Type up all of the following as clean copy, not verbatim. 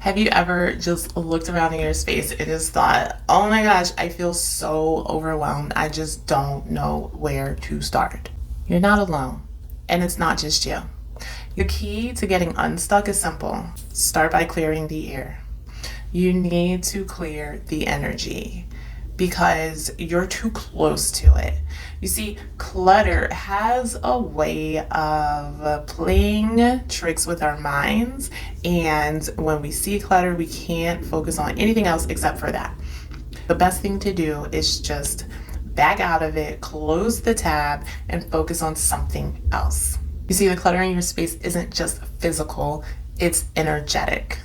Have you ever just looked around in your space and just thought, oh my gosh, I feel so overwhelmed. I just don't know where to start. You're not alone, and it's not just you. The key to getting unstuck is simple. Start by clearing the air. You need to clear the energy because you're too close to it. You see, clutter has a way of playing tricks with our minds, and when we see clutter, we can't focus on anything else except for that. The best thing to do is just back out of it, close the tab, and focus on something else. You see, the clutter in your space isn't just physical, it's energetic.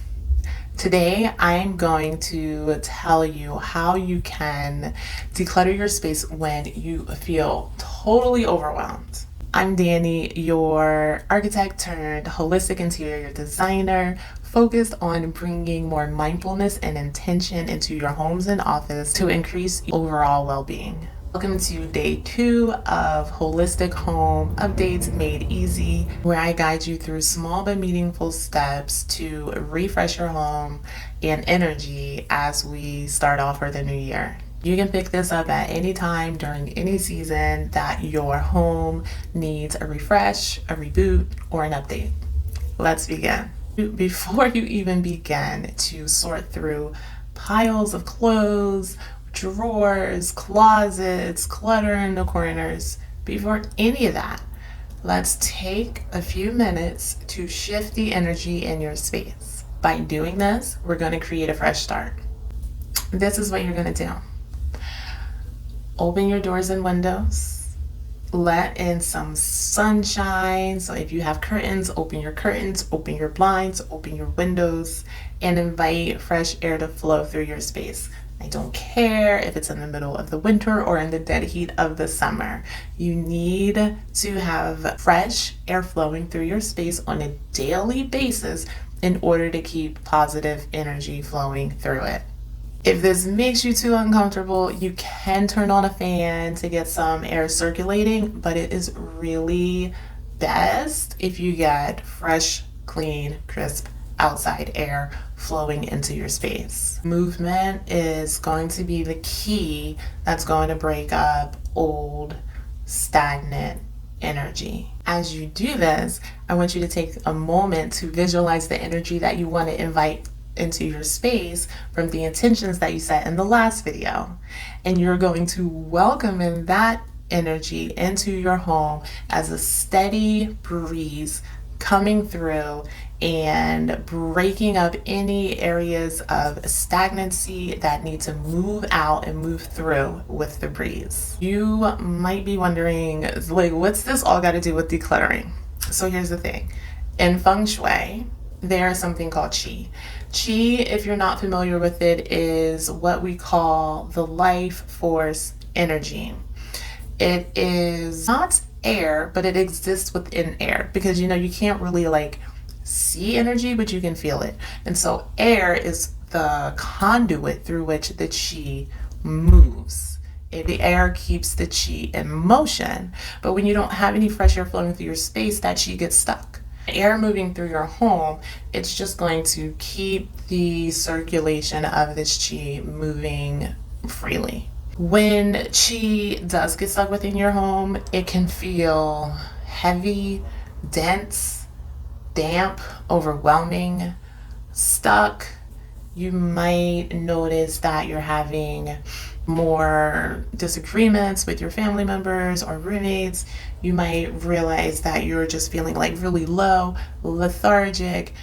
Today, I'm going to tell you how you can declutter your space when you feel totally overwhelmed. I'm Danni, your architect turned holistic interior designer, focused on bringing more mindfulness and intention into your homes and office to increase overall well-being. Welcome to day 2 of Holistic Home Updates Made Easy, where I guide you through small but meaningful steps to refresh your home and energy as we start off for the new year. You can pick this up at any time during any season that your home needs a refresh, a reboot, or an update. Let's begin. Before you even begin to sort through piles of clothes, drawers, closets, clutter in the corners, before any of that, let's take a few minutes to shift the energy in your space. By doing this, we're going to create a fresh start. This is what you're going to do. Open your doors and windows. Let in some sunshine. So if you have curtains, open your curtains, open your blinds, open your windows, and invite fresh air to flow through your space. I don't care if it's in the middle of the winter or in the dead heat of the summer. You need to have fresh air flowing through your space on a daily basis in order to keep positive energy flowing through it. If this makes you too uncomfortable, you can turn on a fan to get some air circulating, but it is really best if you get fresh, clean, crisp outside air flowing into your space. Movement is going to be the key that's going to break up old, stagnant energy. As you do this, I want you to take a moment to visualize the energy that you want to invite into your space from the intentions that you set in the last video. And you're going to welcome in that energy into your home as a steady breeze coming through and breaking up any areas of stagnancy that need to move out and move through with the breeze. You might be wondering, like, what's this all got to do with decluttering? So here's the thing. In Feng Shui, there's something called Qi. Qi, if you're not familiar with it, is what we call the life force energy. It is not air, but it exists within air because you can't really see energy, but you can feel it. And so air is the conduit through which the Qi moves. The air keeps the Qi in motion, but when you don't have any fresh air flowing through your space, that Qi gets stuck. Air moving through your home, it's just going to keep the circulation of this Qi moving freely. When Qi does get stuck within your home, it can feel heavy, dense, damp, overwhelming, stuck. You might notice that you're having more disagreements with your family members or roommates. You might realize that you're just feeling really low, lethargic,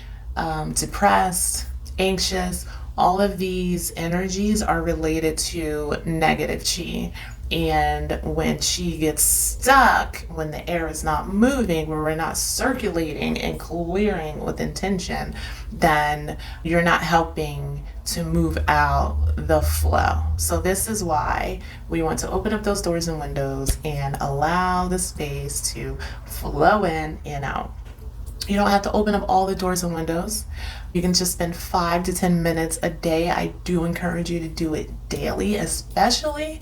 depressed, anxious. All of these energies are related to negative Qi. And when Qi gets stuck, when the air is not moving, where we're not circulating and clearing with intention, then you're not helping to move out the flow. So this is why we want to open up those doors and windows and allow the space to flow in and out. You don't have to open up all the doors and windows. You can just spend 5 to 10 minutes a day. I do encourage you to do it daily, especially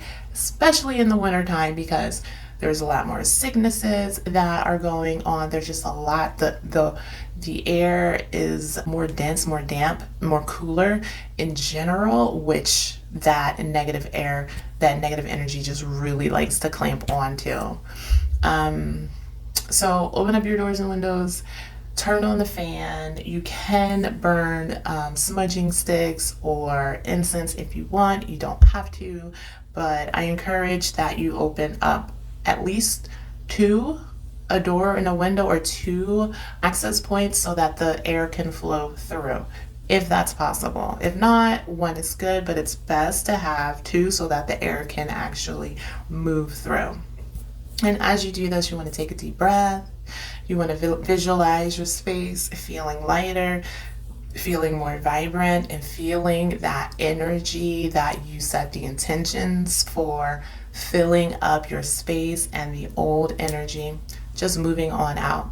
in the wintertime, because There's a lot more sicknesses that are going on. There's just a lot. The air is more dense, more damp, more cooler in general, which that negative air, that negative energy just really likes to clamp onto. So open up your doors and windows, turn on the fan. You can burn smudging sticks or incense if you want. You don't have to, but I encourage that you open up at least two, a door and a window, or two access points so that the air can flow through, if that's possible. If not, one is good, but it's best to have two so that the air can actually move through. And as you do this, you want to take a deep breath. You want to visualize your space feeling lighter, feeling more vibrant, and feeling that energy that you set the intentions for filling up your space, and the old energy just moving on out.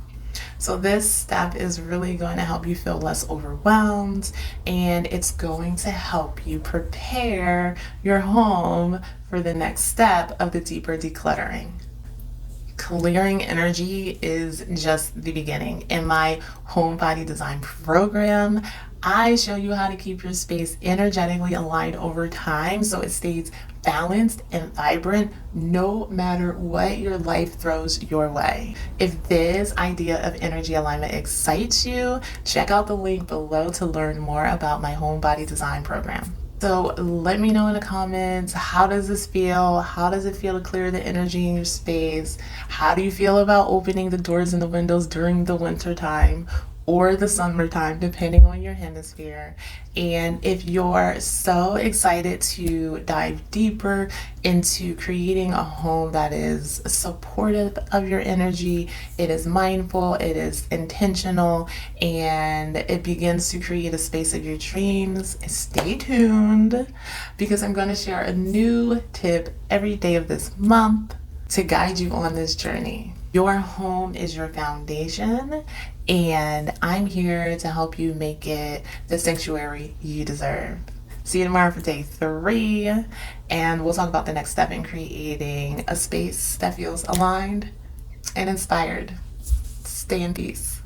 So this step is really going to help you feel less overwhelmed, and it's going to help you prepare your home for the next step of the deeper decluttering. Clearing energy is just the beginning. In my Homebody design program, I show you how to keep your space energetically aligned over time so it stays balanced and vibrant no matter what your life throws your way. If this idea of energy alignment excites you, check out the link below to learn more about my Homebody design program. So let me know in the comments, how does this feel? How does it feel to clear the energy in your space? How do you feel about opening the doors and the windows during the winter time or the summertime, depending on your hemisphere? And if you're so excited to dive deeper into creating a home that is supportive of your energy, it is mindful, it is intentional, and it begins to create a space of your dreams, stay tuned, because I'm going to share a new tip every day of this month to guide you on this journey. Your home is your foundation, and I'm here to help you make it the sanctuary you deserve. See you tomorrow for day 3, and we'll talk about the next step in creating a space that feels aligned and inspired. Stay in peace.